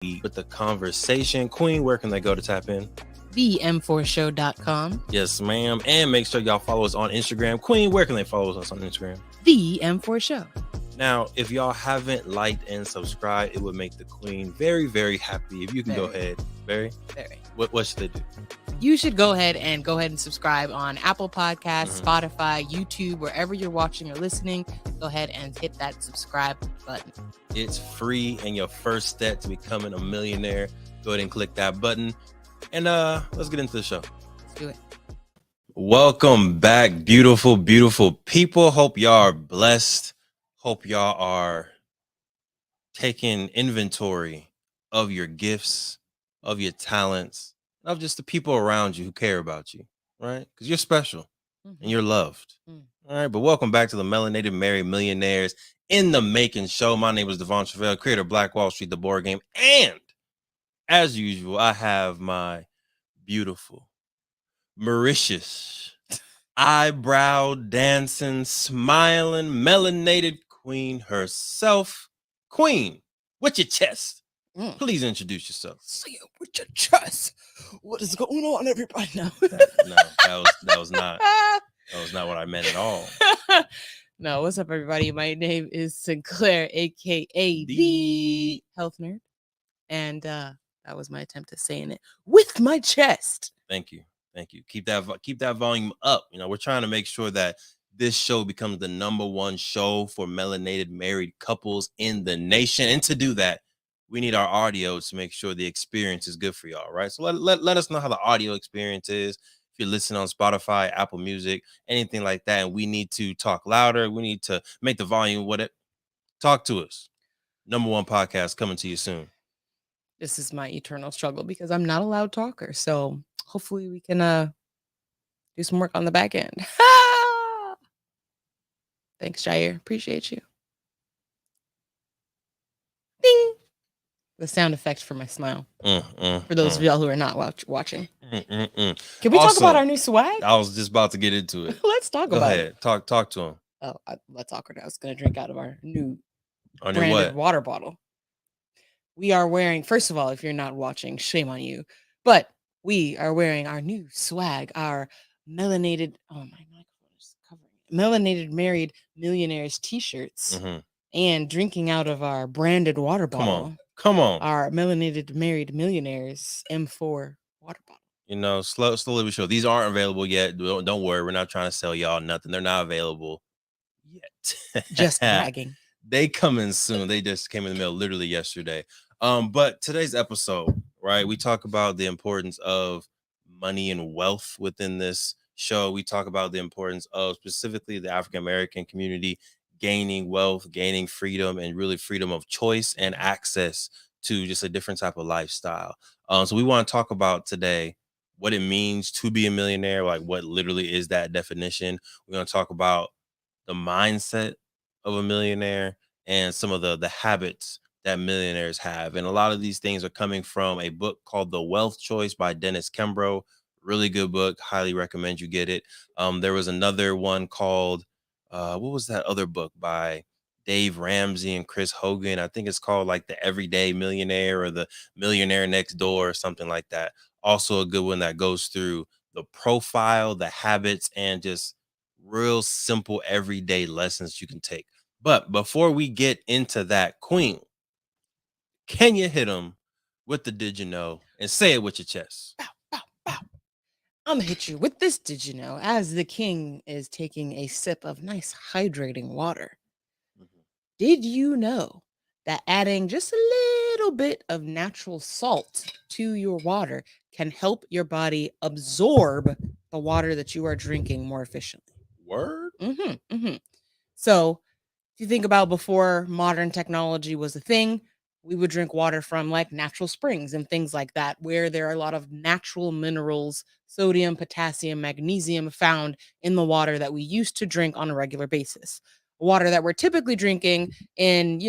with the conversation. Queen, where can they go to tap in? TheM4Show.com. Yes, ma'am. And make sure y'all follow us on Instagram. Queen, where can they follow us on Instagram? The M4 Show. Now, if y'all haven't liked and subscribed, it would make the Queen very, very happy. If you can go ahead. Very? What should they do? You should go ahead and subscribe on Apple Podcasts, Spotify, YouTube, wherever you're watching or listening. Go ahead and hit that subscribe button. It's free, and your first step to becoming a millionaire. Go ahead and click that button. And let's get into the show. Let's do it. Welcome back, beautiful, beautiful people. Hope y'all are blessed. Hope y'all are taking inventory of your gifts, of your talents, of just the people around you who care about you, right? Because you're special and you're loved. All right, but welcome back to the Melanated Married Millionaires in the Making show. My name is Truvel, creator of Black Wall Street, the board game. And as usual, I have my beautiful, Mauritius, eyebrow dancing, smiling, melanated queen herself. Queen, with your chest, please introduce yourself. Say it with your chest. What is going on, everybody? No, that was not what I meant at all. No, what's up, everybody? My name is Sinclair, aka the Health Nerd, and that was my attempt at saying it with my chest. Thank you. Keep that volume up. You know, we're trying to make sure that this show becomes the #1 show for melanated married couples in the nation. And to do that, we need our audio to make sure the experience is good for y'all, right? So let us know how the audio experience is. If you're listening on Spotify, Apple Music, anything like that, and we need to talk louder, we need to make the volume talk to us. #1 podcast coming to you soon. This is my eternal struggle because I'm not a loud talker. So hopefully we can do some work on the back end. Thanks, Jair. Appreciate you. Ding. The sound effect for my smile. For those of y'all who are not watching. Can we talk about our new swag? I was just about to get into it. Let's talk about it. Talk to him. Oh, that's awkward. I was going to drink out of our new branded water bottle. We are wearing, first of all, if you're not watching, shame on you. But we are wearing our new swag, our melanated, Melanated Married Millionaires t-shirts, and drinking out of our branded water bottle. Come on. Our Melanated Married Millionaires M4 water bottle. You know, slowly but sure. These aren't available yet. Don't worry. We're not trying to sell y'all nothing. They're not available yet. Just bragging. They coming soon. They just came in the mail literally yesterday. But today's episode, right? We talk about the importance of money and wealth within this show. We talk about the importance of specifically the African American community gaining wealth, gaining freedom, and really freedom of choice and access to just a different type of lifestyle. So we want to talk about today what it means to be a millionaire, like what literally is that definition. We're going to talk about the mindset of a millionaire and some of the habits that millionaires have. And a lot of these things are coming from a book called The Wealth Choice by Dennis Kimbro. Really good book. Highly recommend you get it. There was another one called, what was that other book by Dave Ramsey and Chris Hogan? I think it's called like The Everyday Millionaire or The Millionaire Next Door or something like that. Also a good one that goes through the profile, the habits, and just real simple everyday lessons you can take. But before we get into that, Queen, can you hit them with the did you know and say it with your chest? Bow, bow, bow. I'm going to hit you with this did you know as the king is taking a sip of nice hydrating water. Did you know that adding just a little bit of natural salt to your water can help your body absorb the water that you are drinking more efficiently? Word? So if you think about before modern technology was a thing, we would drink water from like natural springs and things like that, where there are a lot of natural minerals, sodium, potassium, magnesium found in the water that we used to drink on a regular basis. Water that we're typically drinking in,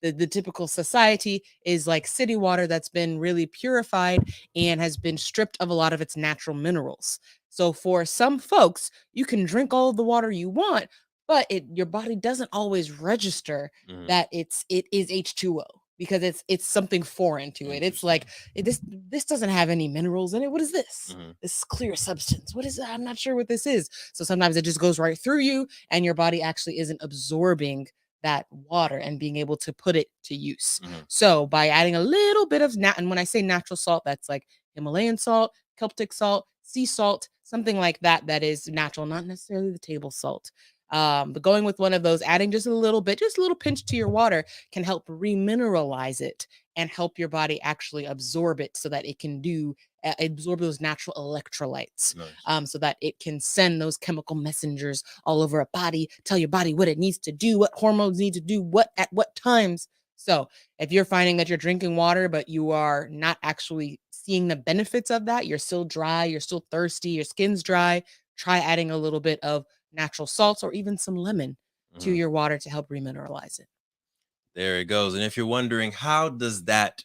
the typical society is like city water that's been really purified and has been stripped of a lot of its natural minerals. So for some folks, you can drink all of the water you want, but your body doesn't always register that it is H2O. because it's something foreign to it. It's like this doesn't have any minerals in it. What is this? This clear substance. What is it? I'm not sure what this is. So sometimes it just goes right through you, and your body actually isn't absorbing that water and being able to put it to use. So by adding a little bit of and when I say natural salt, that's like Himalayan salt, Celtic salt, sea salt, something like that, that is natural, not necessarily the table salt. But going with one of those, adding just a little bit, just a little pinch to your water can help remineralize it and help your body actually absorb it so that it can absorb those natural electrolytes. Nice. So that it can send those chemical messengers all over a body, tell your body what it needs to do, what hormones need to do, what at what times. So if you're finding that you're drinking water, but you are not actually seeing the benefits of that, you're still dry, you're still thirsty, your skin's dry, try adding a little bit of natural salts or even some lemon to your water to help remineralize it. There it goes. And if you're wondering, how does that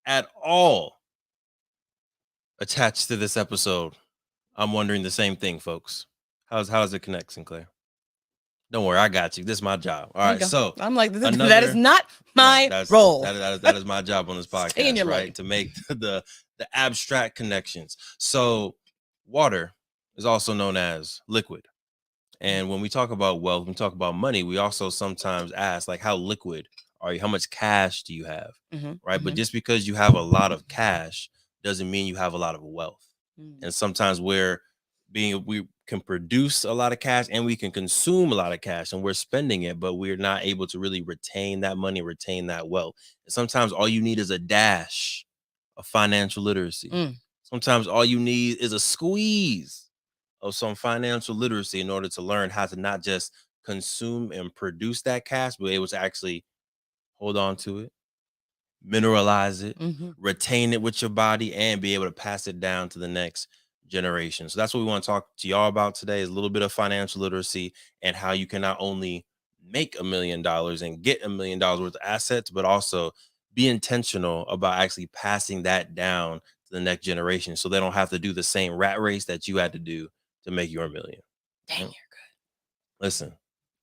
at all attach to this episode? I'm wondering the same thing, folks. How does it connect, Sinclair? Don't worry, I got you. This is my job. All right, so I'm like, that is not my role. That is my job on this podcast, right? Lane. To make the abstract connections. So water is also known as liquid. And when we talk about wealth, when we talk about money, we also sometimes ask, like, how liquid are you? How much cash do you have? Right? But just because you have a lot of cash doesn't mean you have a lot of wealth. And sometimes we can produce a lot of cash and we can consume a lot of cash and we're spending it, but we're not able to really retain that money, retain that wealth. And sometimes all you need is a dash of financial literacy. Sometimes all you need is a squeeze of some financial literacy in order to learn how to not just consume and produce that cash, but able to actually hold on to it, mineralize it, retain it with your body, and be able to pass it down to the next generation. So that's what we want to talk to y'all about today, is a little bit of financial literacy and how you can not only make $1 million and get $1 million worth of assets, but also be intentional about actually passing that down to the next generation so they don't have to do the same rat race that you had to do to make your $1 million. Dang, you're good. Listen,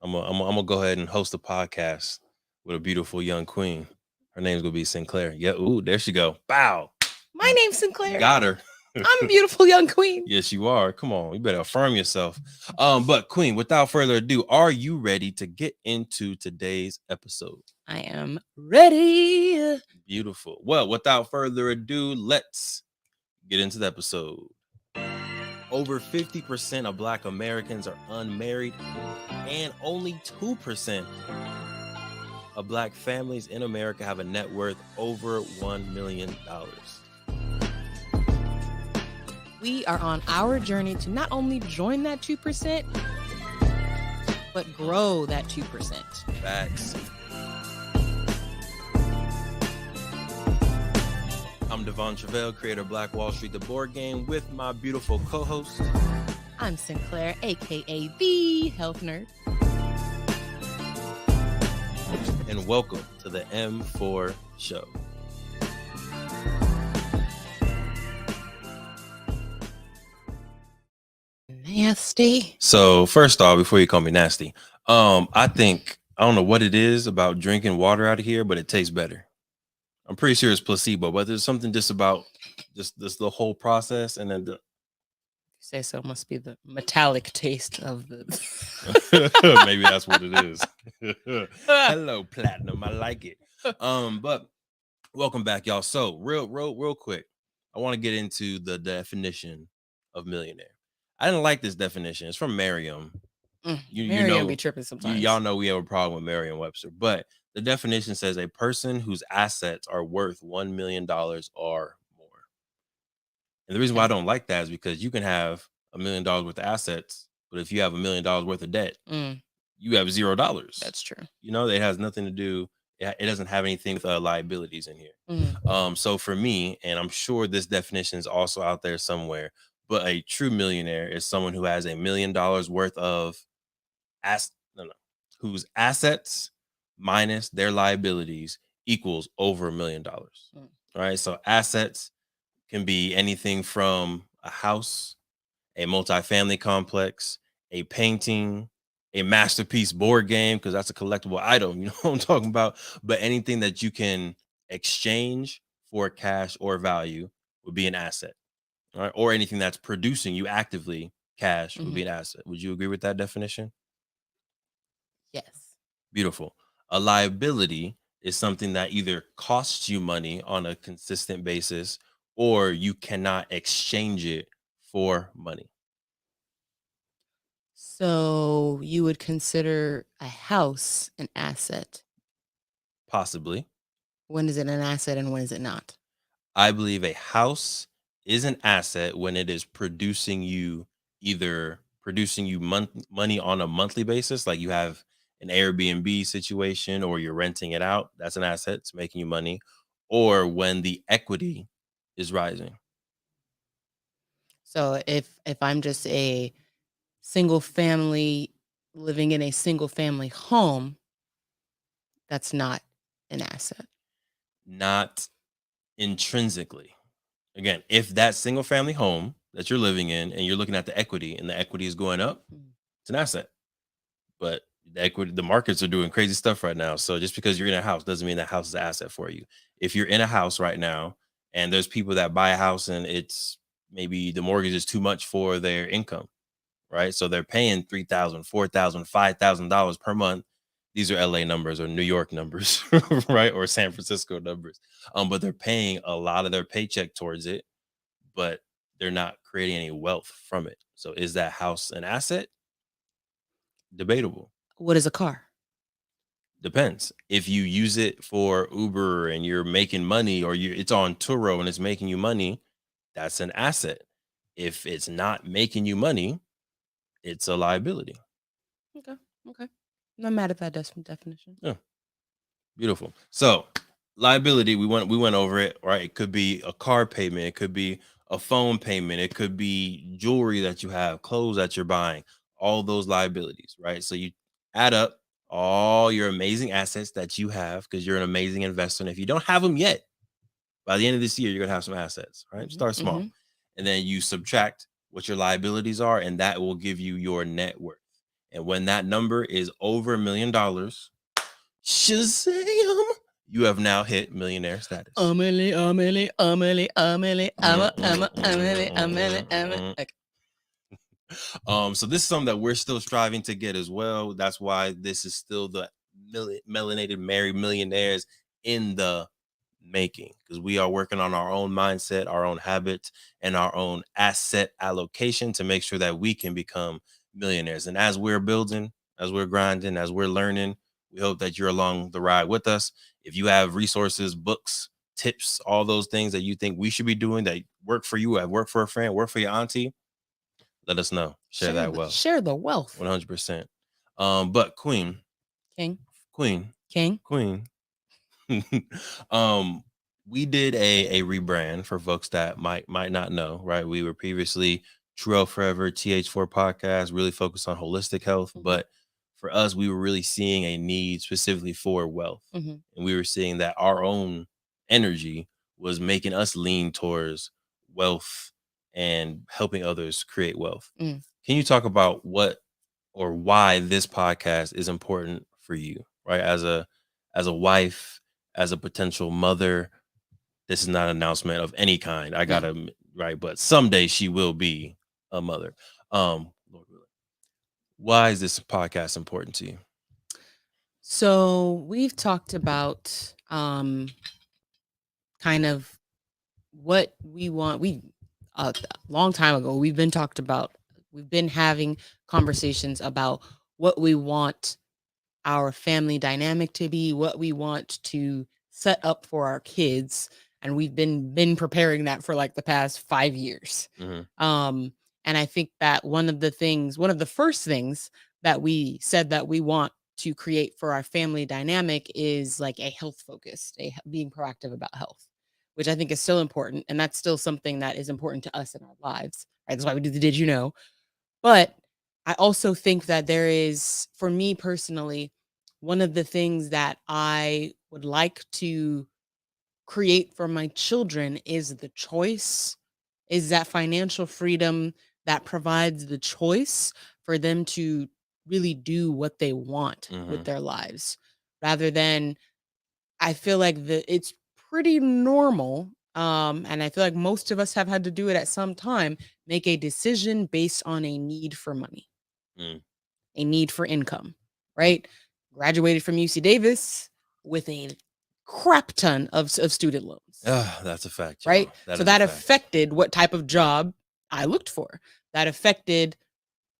I'm gonna go ahead and host a podcast with a beautiful young queen. Her name's gonna be Sinclair. Yeah, ooh, there she go. Bow. My name's Sinclair. Got her. I'm a beautiful young queen. Yes, you are. Come on, you better affirm yourself. But Queen, without further ado, are you ready to get into today's episode? I am ready. Beautiful. Well, without further ado, let's get into the episode. Over 50% of Black Americans are unmarried, and only 2% of Black families in America have a net worth over $1 million. We are on our journey to not only join that 2%, but grow that 2%. Facts. I'm Devon Truvel, creator of Black Wall Street, the board game, with my beautiful co-host. I'm Sinclair, aka the Health Nerd. And welcome to the M4 Show. Nasty. So first off, before you call me nasty, I don't know what it is about drinking water out of here, but it tastes better. I'm pretty sure it's placebo, but there's something just about just the whole process, and then say so, must be the metallic taste of the maybe that's what it is. Hello, Platinum. I like it. But welcome back, y'all. So real quick, I want to get into the definition of millionaire. I didn't like this definition. It's from Merriam. You know, be tripping sometimes. Y'all know we have a problem with Merriam-Webster, but the definition says a person whose assets are worth $1 million or more. And the reason why I don't like that is because you can have $1 million worth of assets, but if you have $1 million worth of debt, you have $0. That's true. You know, it has nothing to do. It doesn't have anything with liabilities in here. So for me, and I'm sure this definition is also out there somewhere, but a true millionaire is someone who has $1 million worth of whose assets minus their liabilities equals over $1 million. All right. So assets can be anything from a house, a multifamily complex, a painting, a masterpiece board game, because that's a collectible item, you know what I'm talking about? But anything that you can exchange for cash or value would be an asset. All right. Or anything that's producing you actively cash would be Mhm. an asset. Would you agree with that definition? Yes. Beautiful. A liability is something that either costs you money on a consistent basis or you cannot exchange it for money. So you would consider a house an asset. Possibly. When is it an asset and when is it not? I believe a house is an asset when it is producing you, either producing you money on a monthly basis, like you have an Airbnb situation or you're renting it out. That's an asset. It's making you money. Or when the equity is rising. So if I'm just a single family living in a single family home, that's not an asset. Not intrinsically. Again, if that single family home that you're living in and you're looking at the equity and the equity is going up, Mm. it's an asset. But the equity, the markets are doing crazy stuff right now. So just because you're in a house doesn't mean that house is an asset for you. If you're in a house right now and there's people that buy a house and it's maybe the mortgage is too much for their income, right? So they're paying $3,000, $4,000, $5,000 per month. These are LA numbers or New York numbers, right? Or San Francisco numbers. But they're paying a lot of their paycheck towards it, but they're not creating any wealth from it. So is that house an asset? Debatable. What is a car? Depends. If you use it for Uber and you're making money, or it's on Turo and it's making you money, that's an asset. If it's not making you money, it's a liability. Okay. Okay. I'm not mad at that definition. Yeah. Beautiful. So liability, we went over it, right? It could be a car payment, it could be a phone payment, it could be jewelry that you have, clothes that you're buying, all those liabilities, right? So you add up all your amazing assets that you have because you're an amazing investor. And if you don't have them yet, by the end of this year, you're gonna have some assets, right? Mhm. Start small. Mhm. And then you subtract what your liabilities are, and that will give you your net worth. And when that number is over $1 million, Shazam! You have now hit millionaire status. Amelie, Amelie, Amelie, Amelie, Amelie, Amelie. Okay. So this is something that we're still striving to get as well. That's why this is still the Melanated Married Millionaires in the making, because we are working on our own mindset, our own habits, and our own asset allocation to make sure that we can become millionaires. And as we're building, as we're grinding, as we're learning, we hope that you're along the ride with us. If you have resources, books, tips, all those things that you think we should be doing that work for you, have worked for a friend, work for your auntie, let us know. Share that wealth. Share the wealth. 100%. But Queen, King. Queen, King. Queen. um, we did a rebrand for folks that might not know, right? We were previously Truvel Forever, TH4 podcast, really focused on holistic health. Mhm. But for us, we were really seeing a need specifically for wealth. Mhm. And we were seeing that our own energy was making us lean towards wealth and helping others create wealth. Mm. Can you talk about what or why this podcast is important for you, right? As a wife, as a potential mother, this is not an announcement of any kind. I No. gotta right, but someday she will be a mother. Lord willing. Why is this podcast important to you? So we've talked about kind of what we want. We a long time ago we've been having conversations about what we want our family dynamic to be, what we want to set up for our kids, and we've been preparing that for like the past 5 years. Mm-hmm. And I think that one of the first things that we said that we want to create for our family dynamic is like a health focused, being proactive about health, which I think is still important, and that's still something that is important to us in our lives. Right? That's why we do the Did You Know? But I also think that there is, for me personally, one of the things that I would like to create for my children is the choice, is that financial freedom that provides the choice for them to really do what they want with their lives, rather than, I feel like it's pretty normal. And I feel like most of us have had to do it at some time, make a decision based on a need for money, Mm. a need for income, right? Graduated from UC Davis with a crap ton of student loans, That's a fact, y'all. right? That So is a that fact. affected what type of job I looked for. That affected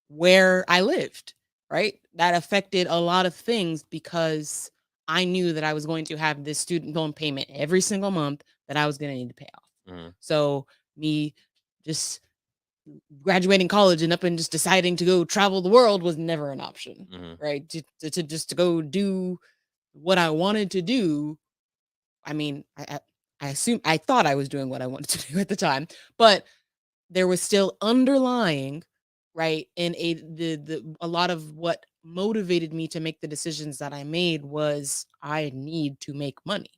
where I lived, right? That affected a lot of things because I knew that I was going to have this student loan payment every single month that I was going to need to pay off. So me just graduating college and up and just deciding to go travel the world was never an option, right? To just to go do what I wanted to do. I mean, I assume I thought I was doing what I wanted to do at the time, but there was still underlying, right, and a lot of what motivated me to make the decisions that I made was I need to make money.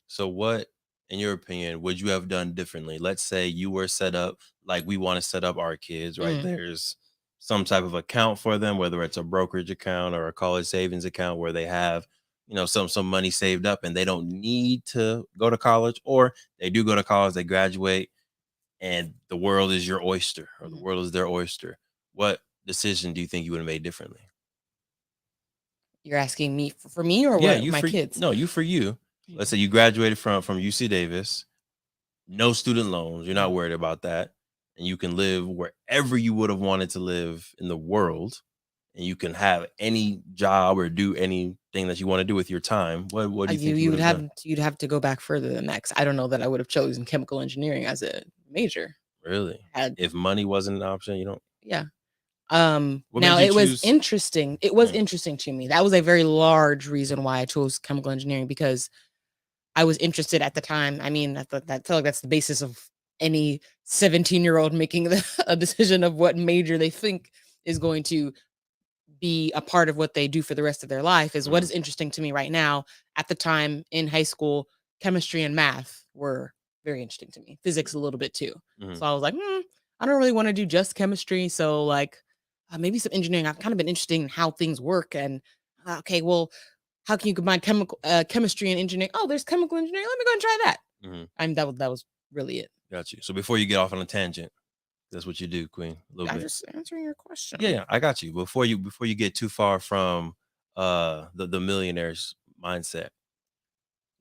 So what, in your opinion, would you have done differently? Let's say you were set up like we want to set up our kids, right? There's some type of account for them, whether it's a brokerage account or a college savings account where they have, some money saved up and they don't need to go to college, or they do go to college, they graduate, and the world is your oyster, or the world is their oyster. What decision do you think you would have made differently? You're asking me for me or Yeah, what you my for kids? no, you for you. Let's say you graduated from UC Davis, no student loans, you're not worried about that, and you can live wherever you would have wanted to live in the world, and you can have any job or do anything that you want to do with your time. What do you think you would have done? You'd have to go back further than that, 'cause I don't know that I would have chosen chemical engineering as a major. Really? If money wasn't an option, you don't. Yeah. What made Now you it was choose? interesting. It was interesting to me. That was a very large reason why I chose chemical engineering, because I was interested at the time. I mean, I feel like that's the basis of any 17-year-old making a decision of what major they think is going to be a part of what they do for the rest of their life, is what is interesting to me right now. At the time in high school, chemistry and math were very interesting to me. Physics a little bit too. So I was like, I don't really want to do just chemistry. So like maybe some engineering. I've kind of been interested in how things work, and okay, well, how can you combine chemistry and engineering? Oh, there's chemical engineering. Let me go and try that. That was really it. Got you. So before you get off on a tangent, that's what you do, Queen. A little I'm bit. just answering your question. Yeah, I got you. Before you get too far from the millionaire's mindset.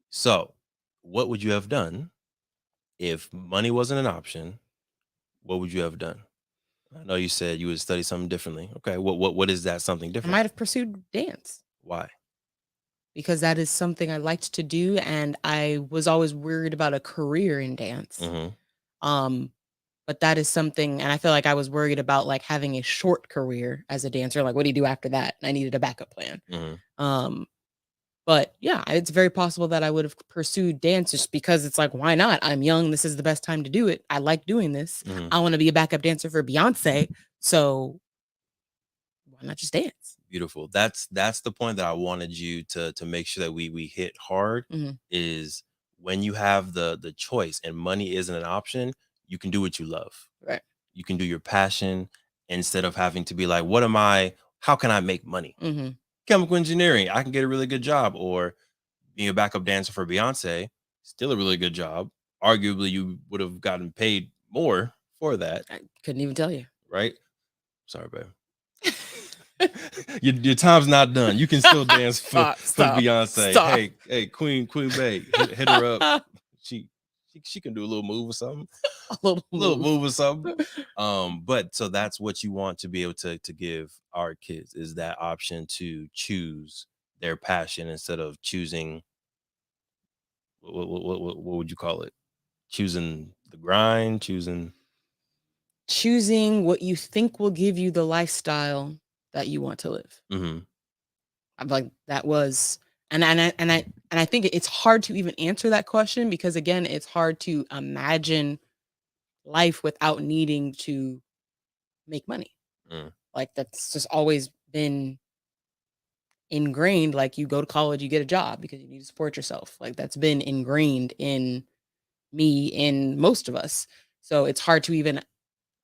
So, what would you have done if money wasn't an option? What would you have done? I know you said you would study something differently. Okay, what is that something I different? might have pursued dance, Why? because that is something I liked to do, and I was always worried about a career in dance. But that is something, and I feel like I was worried about like having a short career as a dancer. Like, what do you do after that? And I needed a backup plan. But yeah, it's very possible that I would have pursued dance, just because it's like, why not? I'm young. This is the best time to do it. I like doing this. I want to be a backup dancer for Beyonce. So why not just dance? Beautiful. That's the point that I wanted you to make sure that we hit hard, is when you have the choice and money isn't an option, you can do what you love. Right. You can do your passion instead of having to be like, how can I make money? Chemical engineering, I can get a really good job. Or being a backup dancer for Beyonce, still a really good job. Arguably, you would have gotten paid more for that. I couldn't even tell you. Right? Sorry, babe. your time's not done. You can still dance for Beyonce. Stop. Hey, Queen Bae, hit her up. She can do a little move or something. A little move or something. But so that's what you want to be able to give our kids, is that option to choose their passion instead of choosing what would you call it? Choosing the grind, choosing what you think will give you the lifestyle that you want to live. I'm like, that was, and I think it's hard to even answer that question, because again, it's hard to imagine life without needing to make money. Like, that's just always been ingrained. Like, you go to college, you get a job because you need to support yourself. Like, that's been ingrained in me, in most of us. So it's hard to even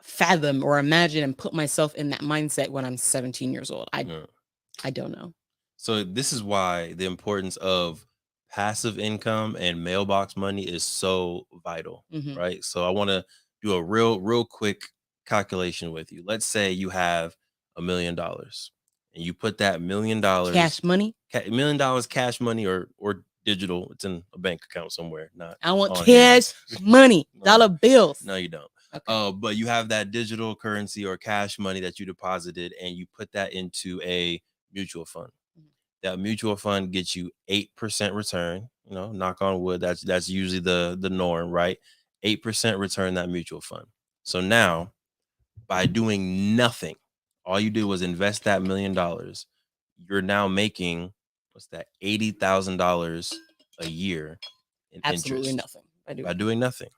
fathom or imagine and put myself in that mindset when I'm 17 years old. I don't know. So this is why the importance of passive income and mailbox money is so vital, Mhm. right? So I want to do a real quick calculation with you. Let's say you have $1 million and you put that $1 million Cash money. $1 million cash money or digital. It's in a bank account somewhere, not I want on cash hand. money, No, dollar bills. No, you don't. Okay. But you have that digital currency or cash money that you deposited, and you put that into a mutual fund. Mhm. That mutual fund gets you 8% return. You know, knock on wood. That's usually the norm, right? 8% return that mutual fund. So now, by doing nothing, all you did was invest that $1 million. You're now making what's that? $80,000 a year in Absolutely interest nothing by doing nothing.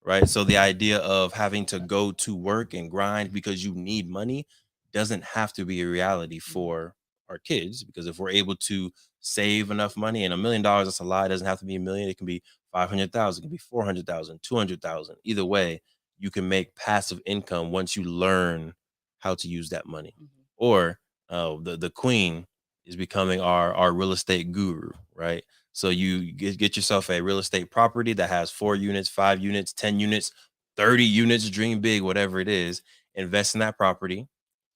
Right. So the idea of having to go to work and grind because you need money doesn't have to be a reality for our kids, because if we're able to save enough money, and $1 million, that's a lot. It doesn't have to be a million. It can be 500,000, it can be 400,000, 200,000. Either way, you can make passive income once you learn how to use that money. Or the queen is becoming our real estate guru, right? So you get yourself a real estate property that has 4 units, 5 units, 10 units, 30 units, dream big, whatever it is. Invest in that property,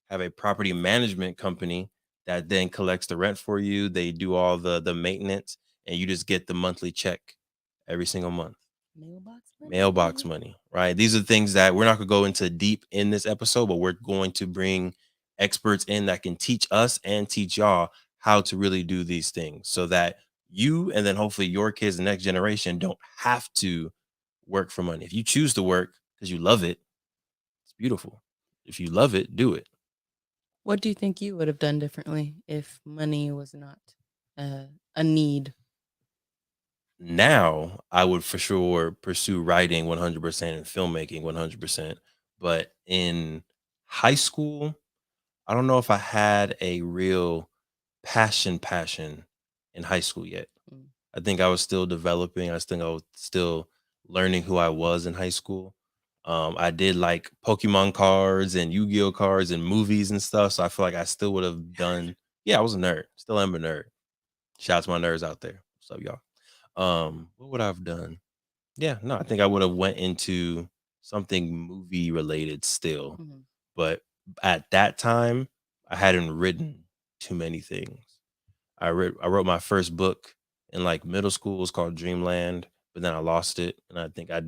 have a property management company that then collects the rent for you. They do all the maintenance, and you just get the monthly check every single month. Mailbox money, right? These are things that we're not going to go into deep in this episode, but we're going to bring experts in that can teach us and teach y'all how to really do these things, so that you and then hopefully your kids, the next generation, don't have to work for money. If you choose to work because you love it, it's beautiful. If you love it, do it. What do you think you would have done differently if money was not a need? Now, I would for sure pursue writing 100% and filmmaking 100%. But in high school, I don't know if I had a real passion in high school yet. Mm. I think I was still developing. I think I was still learning who I was in high school. I did like Pokemon cards and Yu-Gi-Oh cards and movies and stuff. So I feel like I still would have done. Yeah, I was a nerd. Still am a nerd. Shout out to my nerds out there. What's up, y'all? What would I have done? Yeah, no, I think I would have went into something movie related still. But at that time, I hadn't written too many things. I wrote my first book in like middle school. It was called Dreamland, but then I lost it, and I think I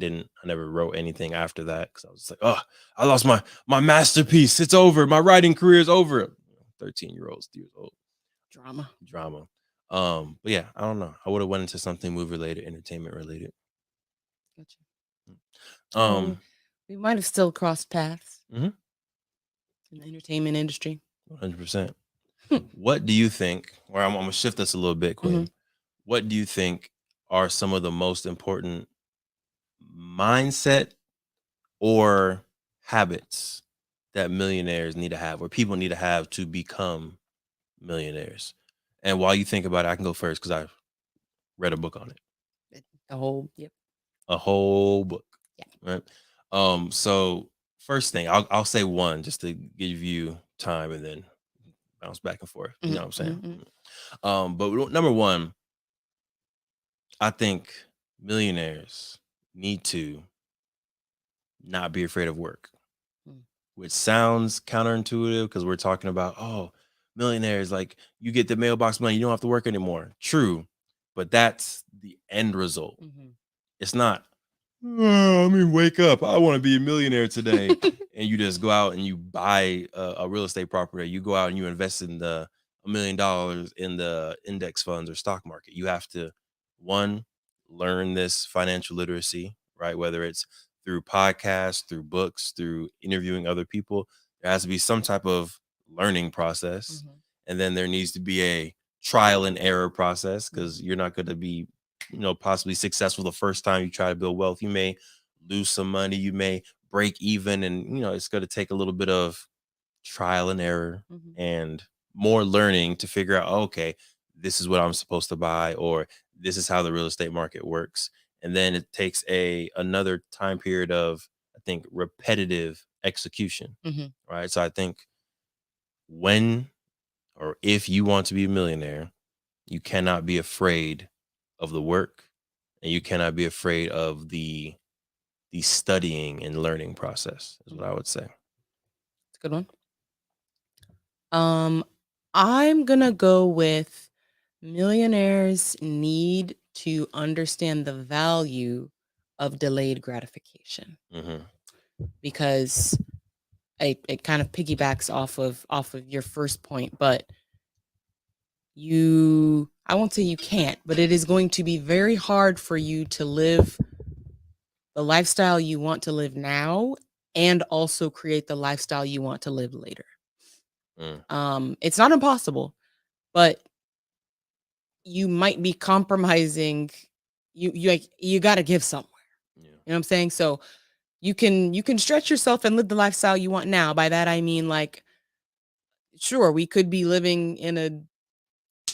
never wrote anything after that, because I was like, oh, I lost my masterpiece. It's over. My writing career is over. 13-year-olds, years old. Drama. But yeah, I don't know. I would have went into something movie related, entertainment related. Gotcha. We might have still crossed paths in the entertainment industry. 100%. What do you think? Or I'm gonna shift this a little bit, Queen. What do you think are some of the most important mindset or habits that millionaires need to have, or people need to have, to become millionaires? And while you think about it, I can go first because I've read a book on it. A whole book. Yeah. Right. So first thing, I'll say one just to give you time, and then bounce back and forth. You know what I'm saying? But number one, I think millionaires need to not be afraid of work, which sounds counterintuitive because we're talking about, oh, millionaires, like you get the mailbox money, you don't have to work anymore. True, but that's the end result. It's not, oh, wake up, I want to be a millionaire today. And you just go out and you buy a real estate property. You go out and you invest in $1 million in the index funds or stock market. You have to, one, learn this financial literacy, right? Whether it's through podcasts, through books, through interviewing other people. There has to be some type of learning process. And then there needs to be a trial and error process, because you're not going to be, possibly successful the first time you try to build wealth. You may lose some money, you may break even, and it's going to take a little bit of trial and error and more learning to figure out, okay, this is what I'm supposed to buy, or this is how the real estate market works. And then it takes another time period of, I think, repetitive execution, Mm-hmm. right? So I think when or if you want to be a millionaire, you cannot be afraid of the work, and you cannot be afraid of the studying and learning process, is what I would say. It's a good one. I'm gonna go with millionaires need to understand the value of delayed gratification, Mm-hmm. because it kind of piggybacks off of your first point, but I won't say you can't, but it is going to be very hard for you to live the lifestyle you want to live now and also create the lifestyle you want to live later. It's not impossible, but you might be compromising. You got to give somewhere. Yeah. You know what I'm saying? So you can stretch yourself and live the lifestyle you want now. By that I mean, like, sure, we could be living in a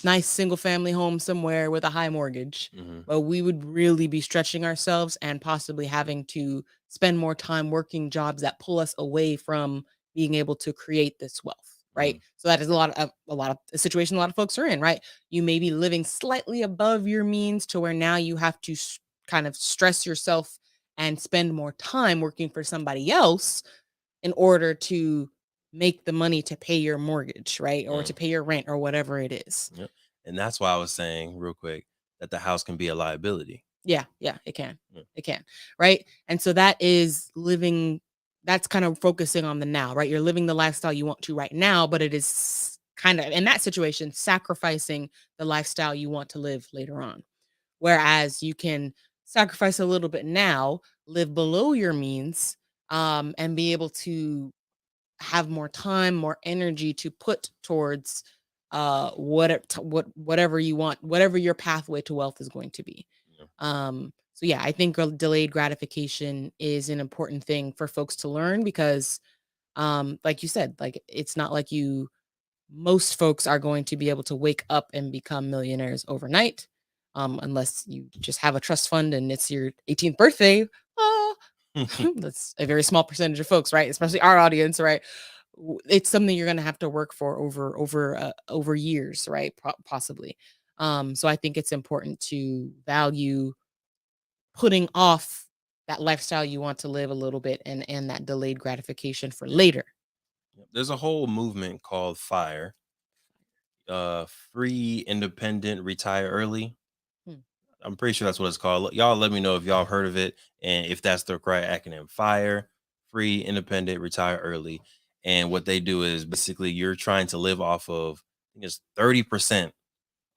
nice single family home somewhere with a high mortgage, but we would really be stretching ourselves and possibly having to spend more time working jobs that pull us away from being able to create this wealth, right? So that is a lot of a situation a lot of folks are in, right? You may be living slightly above your means to where now you have to kind of stress yourself and spend more time working for somebody else in order to make the money to pay your mortgage, right? Or to pay your rent or whatever it is. Yep. And that's why I was saying real quick that the house can be a liability. Yeah, it can. It can, right? And so that is living, that's kind of focusing on the now, right? You're living the lifestyle you want to right now, but it is kind of, in that situation, sacrificing the lifestyle you want to live later on. Whereas you can sacrifice a little bit now, live below your means, and be able to have more time, more energy to put towards whatever you want, whatever your pathway to wealth is going to be. So yeah, I think delayed gratification is an important thing for folks to learn, because like you said, like, it's not like most folks are going to be able to wake up and become millionaires overnight, unless you just have a trust fund and it's your 18th birthday. That's a very small percentage of folks, right? Especially our audience, right? It's something you're going to have to work for over years, right? Possibly. So I think it's important to value putting off that lifestyle you want to live a little bit, and that delayed gratification for later. There's a whole movement called FIRE, Free, Independent, Retire Early. I'm pretty sure that's what it's called. Y'all let me know if y'all heard of it and if that's the correct acronym. FIRE, Free, Independent, Retire Early. And what they do is basically you're trying to live off of, I think it's 30%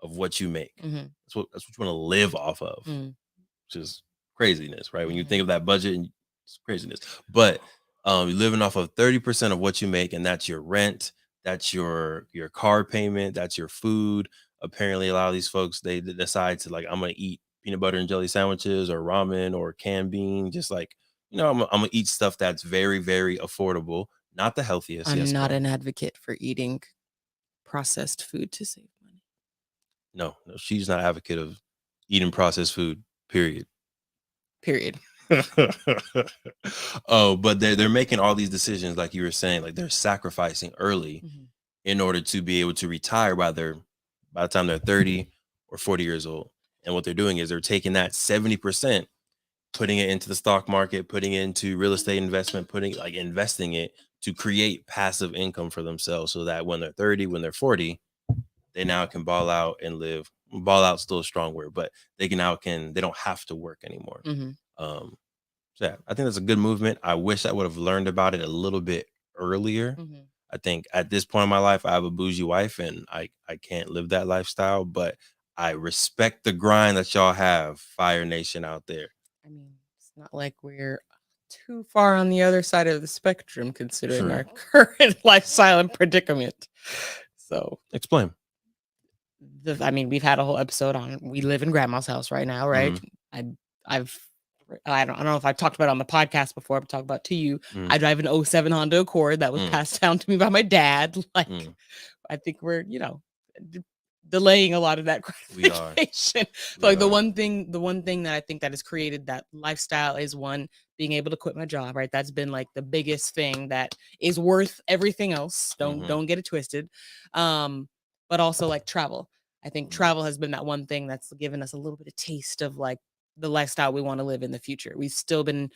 of what you make. That's what you want to live off of, which is craziness, right? When you think of that budget, and it's craziness. But you're living off of 30% of what you make, and that's your rent, that's your car payment, that's your food. Apparently, a lot of these folks, they decide to, like, I'm gonna eat peanut butter and jelly sandwiches or ramen or canned bean, just like, I'm gonna eat stuff that's very, very affordable, not the healthiest. I'm not an advocate for eating processed food to save money. No, she's not an advocate of eating processed food, period. Oh, but they're making all these decisions, like you were saying, like they're sacrificing early in order to be able to retire by the time they're 30 or 40 years old. And what they're doing is they're taking that 70%, putting it into the stock market, putting it into real estate investment, investing it to create passive income for themselves, so that when they're 30, when they're 40, they now can ball out and live. Ball out, still a strong word, but they don't have to work anymore. So yeah, I think that's a good movement. I wish I would have learned about it a little bit earlier. I think at this point in my life, I have a bougie wife and I can't live that lifestyle, but I respect the grind that y'all have, Fire Nation out there. I mean, it's not like we're too far on the other side of the spectrum considering our current lifestyle and predicament. So explain. I mean, we've had a whole episode on, we live in grandma's house right now, right? I don't know if I've talked about it on the podcast before, but talk about to you. I drive an 07 Honda Accord that was passed down to me by my dad. Like, I think we're, delaying a lot of that We are. gratification. We So like are. the one thing that I think that has created that lifestyle is one, being able to quit my job, right? That's been like the biggest thing that is worth everything else. Don't get it twisted. But also like travel. I think travel has been that one thing that's given us a little bit of taste of like the lifestyle we want to live in the future. We've still been,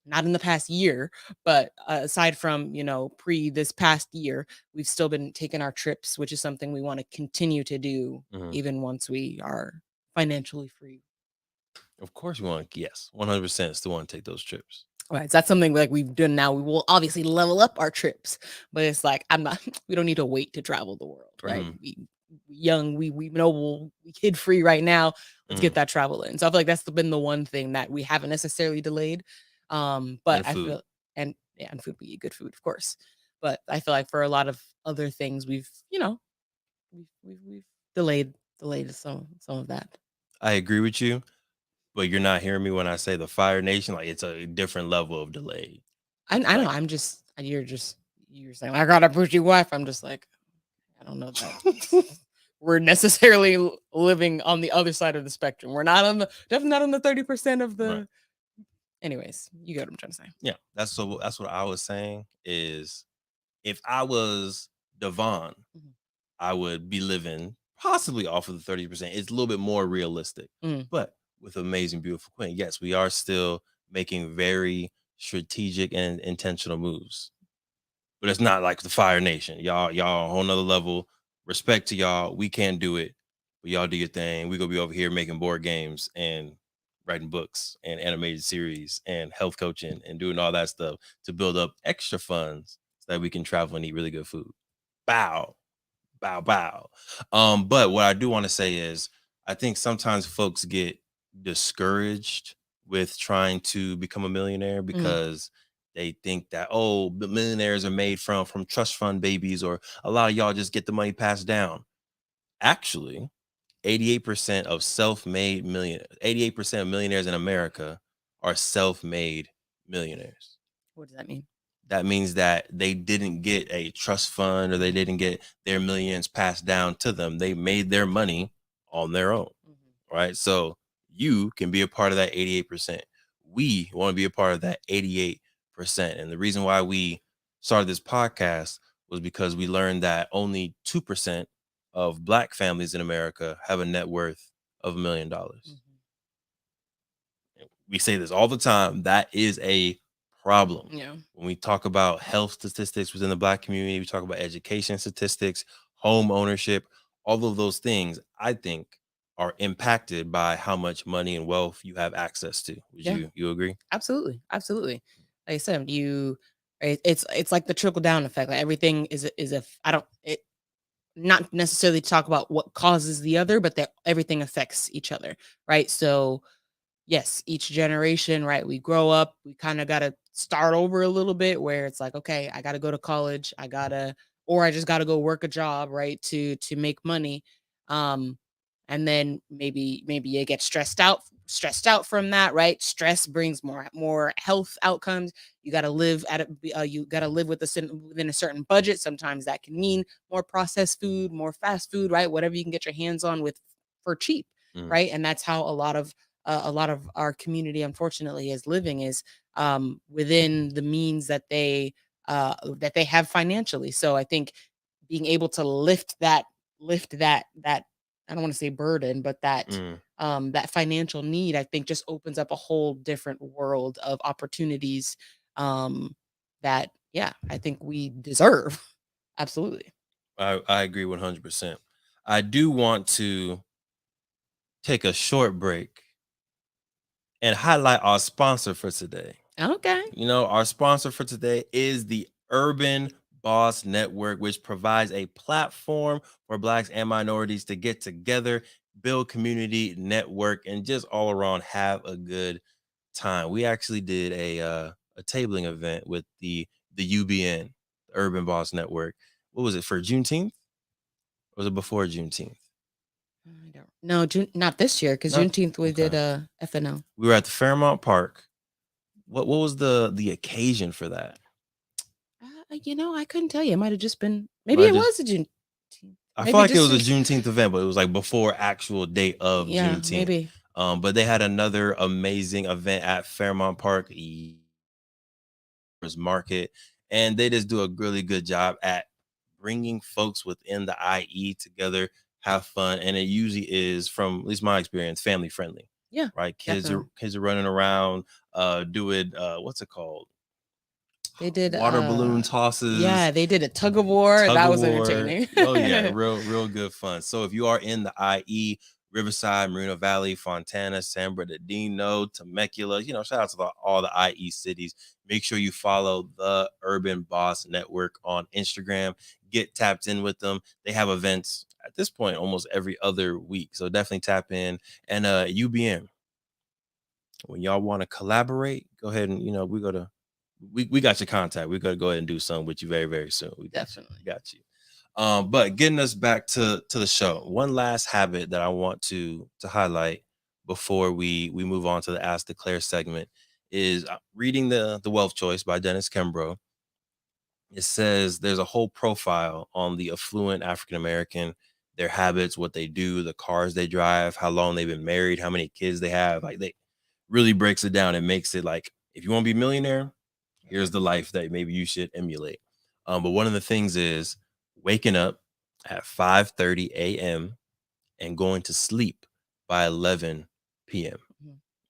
not in the past year, but aside from, pre this past year, we've still been taking our trips, which is something we want to continue to do even once we are financially free. Of course, we want, yes, 100% still want to take those trips. Right. So that's something like we've done now. We will obviously level up our trips, but it's like, we don't need to wait to travel the world, right? We young, we know we kid free right now. Let's get that travel in. So I feel like that's been the one thing that we haven't necessarily delayed. But I feel, and food, we eat good food, of course. But I feel like for a lot of other things, we've delayed some of that. I agree with you, but you're not hearing me when I say the Fire Nation. Like, it's a different level of delay. I know. I'm just, you're saying I got a pushy wife. I'm just like, I don't know that we're necessarily living on the other side of the spectrum. We're not on the, definitely not on the 30% of the. Right. Anyways, you get what I'm trying to say. Yeah, that's what I was saying is, if I was Devon, I would be living possibly off of the 30%. It's a little bit more realistic, but with Amazing Beautiful Queen, yes, we are still making very strategic and intentional moves. But it's not like the Fire Nation. Y'all a whole nother level. Respect to y'all. We can't do it, but y'all do your thing. We gonna be over here making board games and writing books and animated series and health coaching and doing all that stuff to build up extra funds so that we can travel and eat really good food. Bow. Bow, bow. But what I do want to say is, I think sometimes folks get discouraged with trying to become a millionaire because they think that, oh, the millionaires are made from trust fund babies, or a lot of y'all just get the money passed down. Actually, 88% of self-made millionaires, 88% of millionaires in America are self-made millionaires. What does that mean? That means that they didn't get a trust fund, or they didn't get their millions passed down to them. They made their money on their own, right? So you can be a part of that 88%. We want to be a part of that 88%. And the reason why we started this podcast was because we learned that only 2% of Black families in America have a net worth of $1 million. We say this all the time. That is a problem. Yeah. When we talk about health statistics within the Black community, we talk about education statistics, home ownership, all of those things, I think, are impacted by how much money and wealth you have access to. Would you agree? Absolutely. Absolutely. Like I said, it's like the trickle down effect. Like everything is not necessarily to talk about what causes the other, but that everything affects each other. Right. So yes, each generation, right? We grow up, we kind of got to start over a little bit, where it's like, okay, I got to go to college, or I just got to go work a job, right? To make money. And then maybe you get stressed out from that, right? Stress brings more health outcomes. You got to live you got to live within a certain budget. Sometimes that can mean more processed food, more fast food, right? Whatever you can get your hands on with for cheap, right? And that's how a lot of our community, unfortunately, is living, is within the means that they have financially. So I think being able to lift that I don't want to say burden, but that that financial need, I think, just opens up a whole different world of opportunities that, I think we deserve. Absolutely. I agree 100%. I do want to take a short break and highlight our sponsor for today. Okay. Our sponsor for today is the Urban Boss Network, which provides a platform for Blacks and minorities to get together, build community, network, and just all around have a good time. We actually did a tabling event with the UBN, the Urban Boss Network. What was it, for Juneteenth? Or was it before Juneteenth? I don't know. Not this year, because Juneteenth we did FNL. We were at the Fairmount Park. What was the occasion for that? I couldn't tell you. It might have just been, maybe it was a Juneteenth. I feel Maybe like it just was a Juneteenth event, but it was like before actual date of yeah, Juneteenth. maybe. But they had another amazing event at Fairmont Park Market, and they just do a really good job at bringing folks within the IE together, have fun, and it usually is, from at least my experience, family friendly. Yeah, Right, definitely. kids are running around, doing what's it called? They did Water balloon tosses, yeah, they did a tug of war. tug That of was war. entertaining. Oh yeah, real good fun. So if you are in the IE, Riverside, Moreno Valley, Fontana, San Bernardino, Temecula, shout out to all the IE cities. Make sure you follow the Urban Boss Network on Instagram. Get tapped in with them. They have events at this point almost every other week. So definitely tap in. And UBM, when y'all want to collaborate, go ahead and we got your contact. We're gonna go ahead and do something with you very, very soon. We got Definitely. you. We got you. But getting us back to the show, one last habit that I want to highlight before we move on to the Ask Declare segment is reading the Wealth Choice by Dennis Kimbro. It says there's a whole profile on the affluent African American, their habits, what they do, the cars they drive, how long they've been married, how many kids they have. Like, they really breaks it down and makes it like, if you want to be a millionaire, here's the life that maybe you should emulate. But one of the things is waking up at 5:30 a.m. and going to sleep by 11 p.m.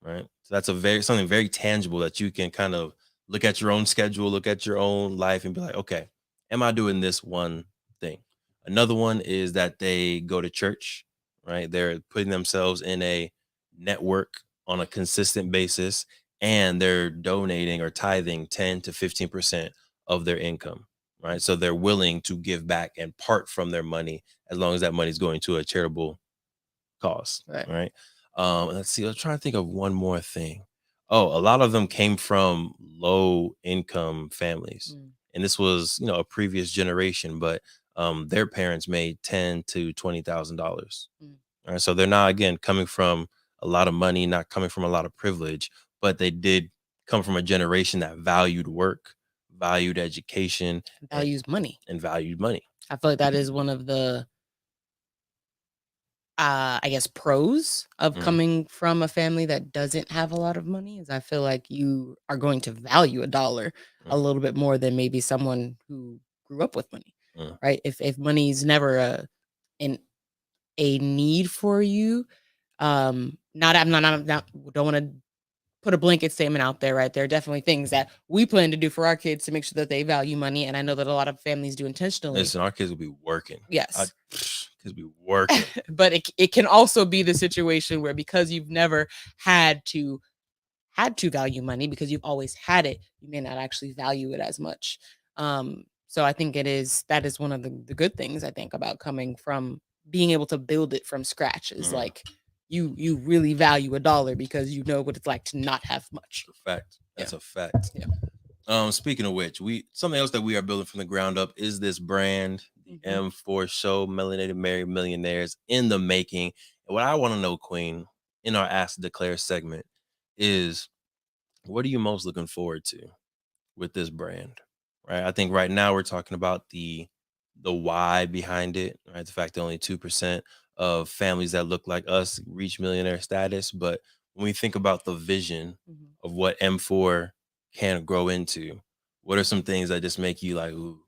Right. So that's something very tangible that you can kind of look at your own schedule, look at your own life and be like, okay, am I doing this one thing? Another one is that they go to church, right? They're putting themselves in a network on a consistent basis, and they're donating or tithing 10 to 15% of their income, right? So they're willing to give back and part from their money as long as that money is going to a charitable cause, right? Let's see. I'm trying to think of one more thing. Oh, a lot of them came from low income families, and this was a previous generation, but their parents made $10,000 to $20,000. All right, so they're not, again, coming from a lot of money, not coming from a lot of privilege, but they did come from a generation that valued work, valued education, Values money. and valued money. I feel like that is one of the I guess pros of coming from a family that doesn't have a lot of money is I feel like you are going to value a dollar a little bit more than maybe someone who grew up with money, right? If money's never a need for you, not I'm not don't want to put a blanket statement out there, right? There are definitely things that we plan to do for our kids to make sure that they value money, and I know that a lot of families do intentionally. Listen, our kids will be working. Yes. Kids be working. But it can also be the situation where because you've never had to value money because you've always had it, you may not actually value it as much. So I think that is one of the good things I think about coming from being able to build it from scratch is like you really value a dollar because you know what it's like to not have much. That's a fact. Yeah. Speaking of which, something else that we are building from the ground up is this brand, the M4 Show, Melanated Married Millionaires, in the making. And what I want to know, Queen, in our Ask Declare segment is, what are you most looking forward to with this brand? Right. I think right now we're talking about the why behind it, right? The fact that only 2% of families that look like us reach millionaire status. But when we think about the vision of what M4 can grow into, what are some things that just make you like, ooh,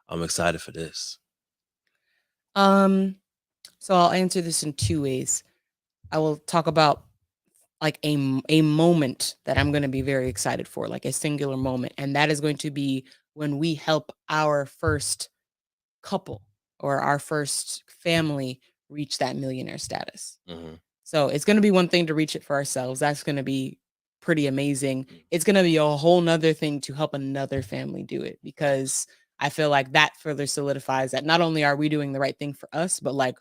I'm excited for this? So I'll answer this in two ways. I will talk about like a moment that I'm going to be very excited for, like a singular moment, and that is going to be when we help our first couple or our first family reach that millionaire status. So it's going to be one thing to reach it for ourselves. That's going to be pretty amazing. It's going to be a whole nother thing to help another family do it, because I feel like that further solidifies that not only are we doing the right thing for us, but like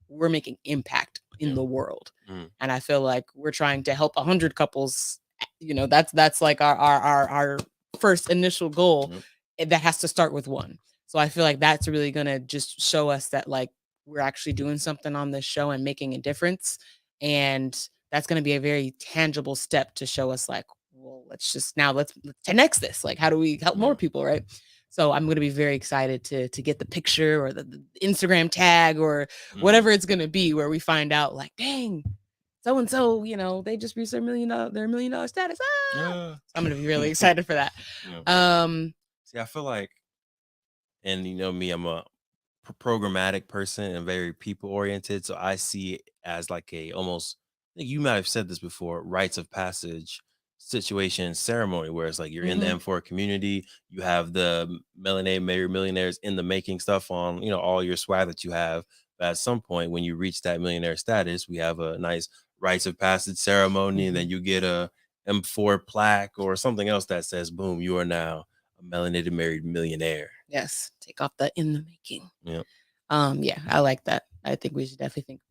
we're making impact in the world. And I feel like we're trying to help 100 couples. That's like our first initial goal. That has to start with one. So I feel like that's really going to just show us that like we're actually doing something on this show and making a difference. And that's going to be a very tangible step to show us like, well, let's 10x this. Like, how do we help more people, right? So I'm going to be very excited to get the picture or the Instagram tag or whatever it's going to be, where we find out like, dang, so and so, they just reached their $1 million status. So I'm going to be really excited for that. See, I feel like, and me, I'm a programmatic person and very people oriented. So I see it as like almost, I think you might have said this before, rites of passage situation ceremony, where it's like you're in the M4 community, you have the Melanated Married Millionaires in the making stuff on, all your swag that you have. But at some point, when you reach that millionaire status, we have a nice rites of passage ceremony, and then you get a M4 plaque or something else that says, boom, you are now a Melanated Married Millionaire. Yes, take off the in the making. Yeah. Yeah, I like that. I think we should definitely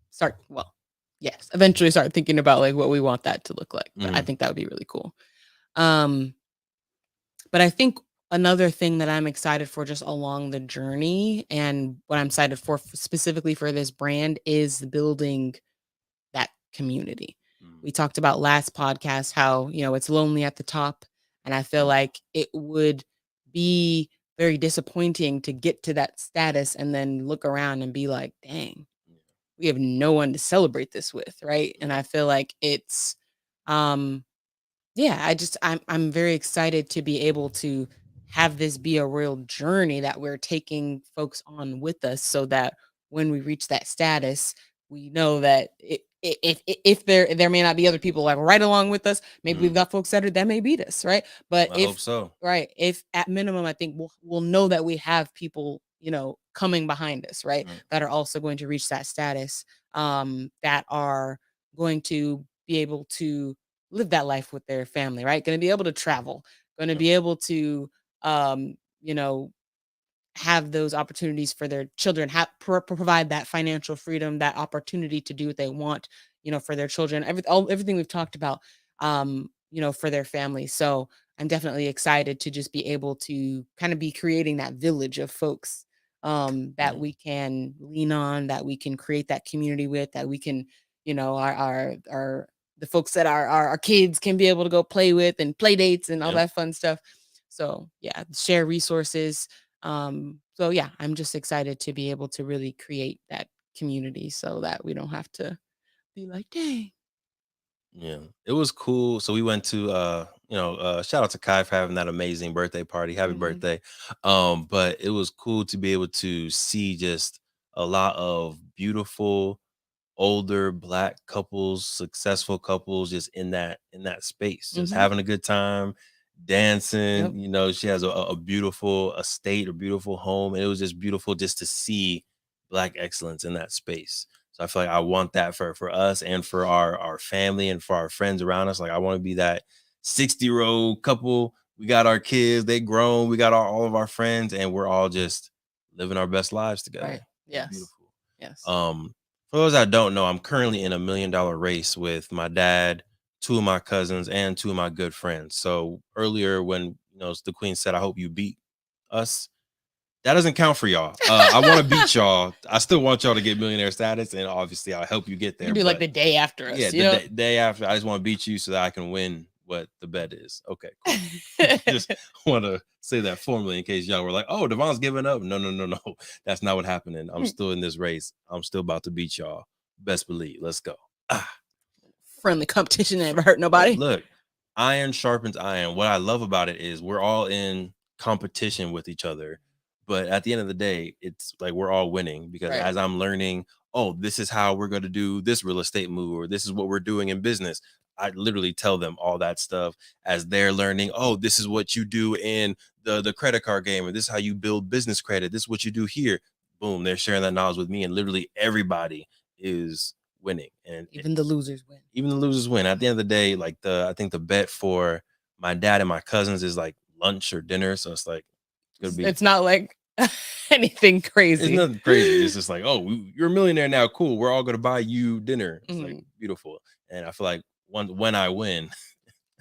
eventually start thinking about like what we want that to look like. But I think that would be really cool. But I think another thing that I'm excited for just along the journey, and what I'm excited for specifically for this brand, is building that community. We talked about last podcast how, it's lonely at the top. And I feel like it would be very disappointing to get to that status and then look around and be like, dang, we have no one to celebrate this with. Right. And I feel like it's, I'm very excited to be able to have this be a real journey that we're taking folks on with us, so that when we reach that status, we know that if there may not be other people like right along with us, maybe we've got folks that may beat us, right? But I hope so. Right, if at minimum, I think we'll know that we have people, coming behind us, right, that are also going to reach that status, that are going to be able to live that life with their family, right? Going to be able to travel, going to be able to, you know, have those opportunities for their children, provide that financial freedom, that opportunity to do what they want, for their children, everything we've talked about, for their family. So I'm definitely excited to just be able to kind of be creating that village of folks, that we can lean on, that we can create that community with, that we can, our the folks that our kids can be able to go play with, and play dates and all that fun stuff. So yeah, share resources. So yeah, I'm just excited to be able to really create that community so that we don't have to be like, dang. Yeah, it was cool. So we went to shout out to Kai for having that amazing birthday party. Happy birthday. But it was cool to be able to see just a lot of beautiful older Black couples, successful couples, just in that space, just having a good time, dancing. She has a beautiful estate, a beautiful home, and it was just beautiful just to see Black excellence in that space. So I feel like I want that for us and for our family and for our friends around us. Like, I want to be that 60-year-old couple. We got our kids, they grown, we got all of our friends, and we're all just living our best lives together. Right. Yes. Beautiful. Yes. For those that don't know, I'm currently in $1 million race with my dad, 2 of my cousins, and 2 of my good friends. So earlier when the Queen said, I hope you beat us, that doesn't count for y'all. I want to beat y'all. I still want y'all to get millionaire status, and obviously I'll help you get there. You'd be like the day after us. Yeah, the day after. I just want to beat you so that I can win what the bet is. Okay, cool. Just want to say that formally in case y'all were like, oh, Devon's giving up. No. That's not what happening. I'm still in this race. I'm still about to beat y'all. Best believe. Let's go. Friendly competition never hurt nobody. Look, iron sharpens iron. What I love about it is we're all in competition with each other. But at the end of the day, it's like we're all winning, because as I'm learning, oh, this is how we're going to do this real estate move, or this is what we're doing in business. I literally tell them all that stuff as they're learning. Oh, this is what you do in the credit card game, or this is how you build business credit. This is what you do here. Boom, they're sharing that knowledge with me, and literally everybody is winning. And even the losers win. Even the losers win. At the end of the day, like I think the bet for my dad and my cousins is like lunch or dinner. So it's like, it's not like anything crazy. It's nothing crazy. It's just like, oh, you're a millionaire now. Cool. We're all going to buy you dinner. It's like beautiful. And I feel like when I win,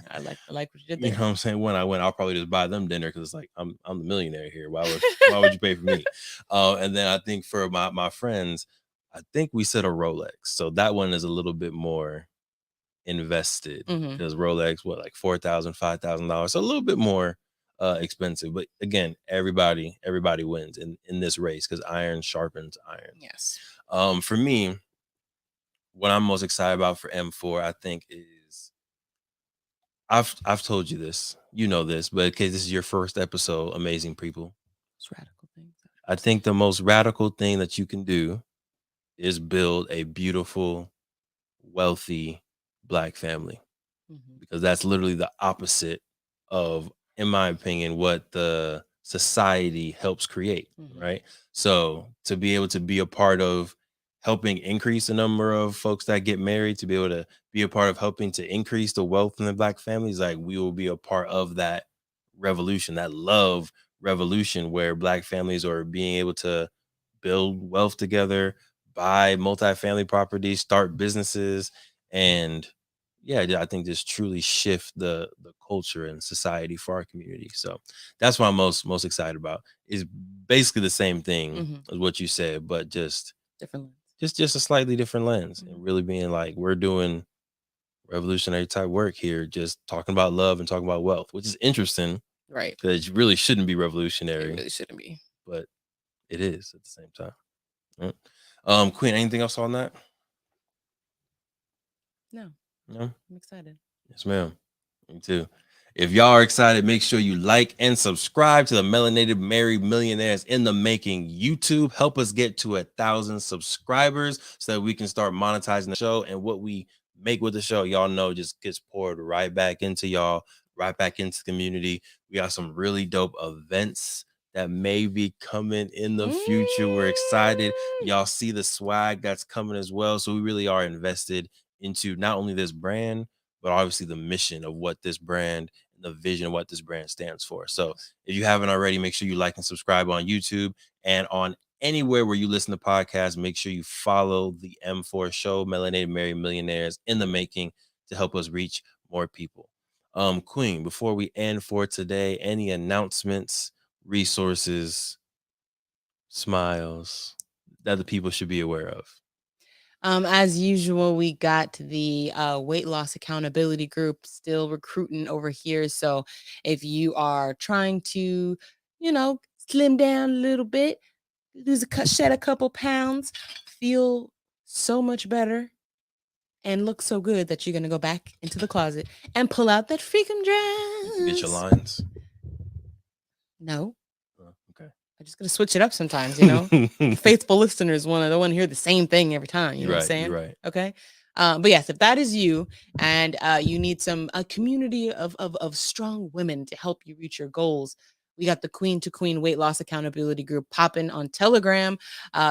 I like what you did there. You know what I'm saying? When I win, I'll probably just buy them dinner, because it's like I'm the millionaire here. Why would you pay for me? And then I think for my friends, I think we said a Rolex. So that one is a little bit more invested, because Rolex, like $4,000, $5,000, so a little bit more expensive. But again, everybody wins in this race because iron sharpens iron. Yes. For me, what I'm most excited about for M4, I think, is I've told you this, you know this, but in case this is your first episode, amazing people. It's radical things. I think the most radical thing that you can do is build a beautiful, wealthy Black family, because that's literally the opposite of, in my opinion, what the society helps create, right? So to be able to be a part of helping increase the number of folks that get married, to be able to be a part of helping to increase the wealth in the Black families, like we will be a part of that revolution, that love revolution, where Black families are being able to build wealth together, buy multifamily properties, start businesses, and I think just truly shift the culture and society for our community. So that's what I'm most excited about. Is basically the same thing as what you said, but just different lens. Just a slightly different lens, and really being like, we're doing revolutionary type work here, just talking about love and talking about wealth, which is interesting, right? Because it really shouldn't be revolutionary. It really shouldn't be, but it is at the same time. Right? Queen, anything else on that? No. I'm excited. Yes, ma'am. Me too. If y'all are excited, make sure you like and subscribe to the Melanated Married Millionaires in the Making YouTube. Help us get to 1,000 subscribers so that we can start monetizing the show. And what we make with the show, y'all know, just gets poured right back into y'all, right back into the community. We got some really dope events that may be coming in the future. We're excited. Y'all see the swag that's coming as well. So we really are invested into not only this brand, but obviously the mission of what this brand and the vision of what this brand stands for. So if you haven't already, make sure you like and subscribe on YouTube, and on anywhere where you listen to podcasts. Make sure you follow the M4 show, Melanated Married Millionaires in the Making, to help us reach more people. Queen, before we end for today, any announcements, resources, smiles that the people should be aware of? As usual, we got the weight loss accountability group still recruiting over here. So if you are trying to, slim down a little bit, shed a couple pounds, feel so much better, and look so good that you're gonna go back into the closet and pull out that freaking dress. Get your lines. No. Okay. I'm just gonna switch it up sometimes, Faithful listeners want to hear the same thing every time. You know what I'm saying? You're right. Okay. But yes, if that is you and you need a community of strong women to help you reach your goals, we got the Queen to Queen Weight Loss Accountability Group popping on Telegram.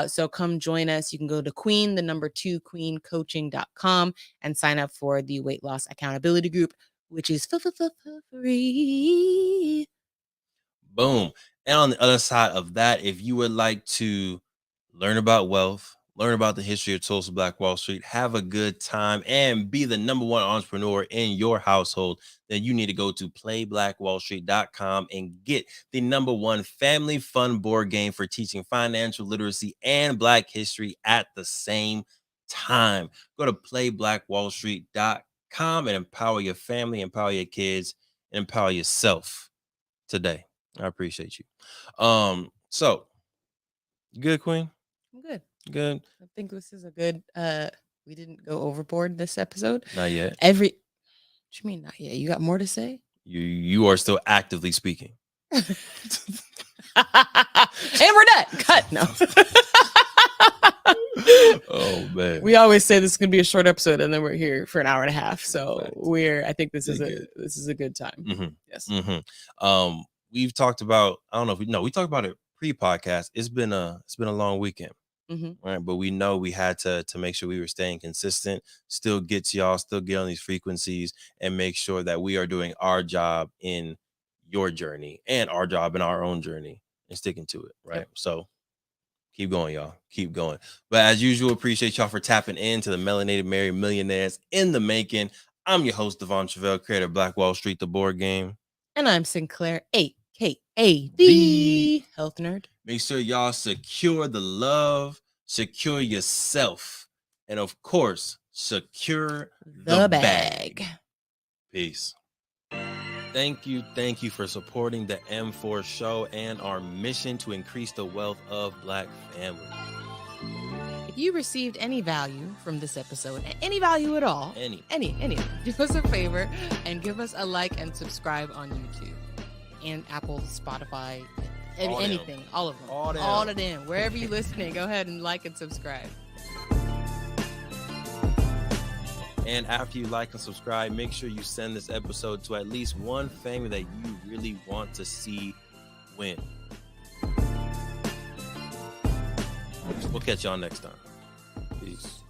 So come join us. You can go to queencoaching.com and sign up for the Weight Loss Accountability Group, which is free. Boom. And on the other side of that, if you would like to learn about wealth, learn about the history of Tulsa Black Wall Street, have a good time, and be the number one entrepreneur in your household, then you need to go to playblackwallstreet.com and get the number one family fun board game for teaching financial literacy and Black history at the same time. Go to playblackwallstreet.com and empower your family, empower your kids, and empower yourself today. I appreciate you. So good, Queen? I'm good. Good. I think this is a good we didn't go overboard this episode. Not yet. What you mean not yet? You got more to say? You are still actively speaking. And we're done. Cut. No. Oh man. We always say this is gonna be a short episode, and then we're here for an hour and a half. So I think this is a good time. Yes. We've talked about, I don't know if we talked about it pre-podcast. It's been a long weekend. Right. But we know we had to make sure we were staying consistent, still get to y'all, still get on these frequencies, and make sure that we are doing our job in your journey and our job in our own journey and sticking to it. Right. Yep. So keep going, y'all. Keep going. But as usual, appreciate y'all for tapping into the Melanated Married Millionaires in the Making. I'm your host, Devon Truvel, creator of Black Wall Street, the board game. And I'm Sinclair, a.k.a. the health nerd. Make sure y'all secure the love, secure yourself, and of course, secure the bag. Peace. Thank you for supporting the M4 show and our mission to increase the wealth of Black families. If you received any value from this episode, any value at all, any, do us a favor and give us a like and subscribe on YouTube and Apple, Spotify, anything, all of them, all of them, wherever you're listening. Go ahead and like and subscribe. And after you like and subscribe, make sure you send this episode to at least one family that you really want to see win. We'll catch y'all next time. Peace.